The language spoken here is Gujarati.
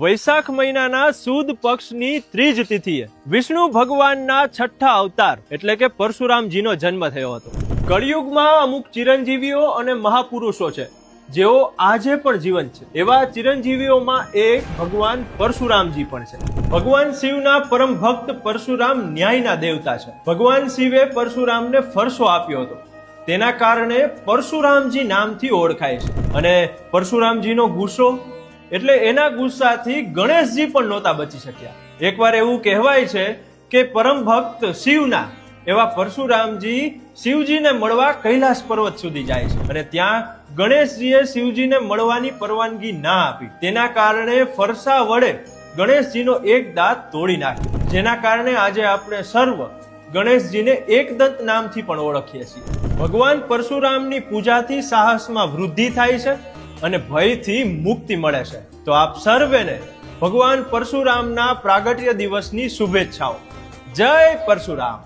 વૈશાખ મહિનાના સુદ પક્ષની ત્રીજ તિથિએ વિષ્ણુ ભગવાનના છઠ્ઠા અવતાર એટલે કે પરશુરામજીનો જન્મ થયો હતો. કળિયુગમાં અમુક ચિરંજીવીઓ અને મહાપુરુષો છે જેઓ આજે પણ જીવંત છે. એવા ચિરંજીવીઓમાં એક ભગવાન પરશુરામજી પણ છે. ભગવાન શિવના પરમ ભક્ત પરશુરામ ન્યાયના દેવતા છે. ભગવાન શિવે પરશુરામને ફરસો આપ્યો હતો, તેના કારણે પરશુરામજી નામથી ઓળખાય છે. અને પરશુરામજીનો ગુસ્સો એટલે એના ગુસ્સાથી ગણેશજી પણ નહોતા બચી શક્યા. એકવાર એવું કહેવાય છે કે પરમ ભક્ત શિવના એવા પરશુરામજી શિવજીને મળવા કૈલાસ પર્વત સુધી જાય છે અને ત્યાં ગણેશજીએ શિવજીને મળવાની પરવાનગી ના આપી. તેના કારણે ફરસા વડે ગણેશજીનો એક દાંત તોડી નાખ્યો, જેના કારણે આજે આપણે સર્વ ગણેશજીને એકદંત નામથી પણ ઓળખીએ છીએ. ભગવાન પરશુરામની પૂજાથી સાહસમાં વૃદ્ધિ થાય છે અને ભયથી મુક્તિ મળે છે. તો આપ સર્વેને ભગવાન પરશુરામના પ્રાગટ્ય દિવસની શુભેચ્છાઓ. જય પરશુરામ.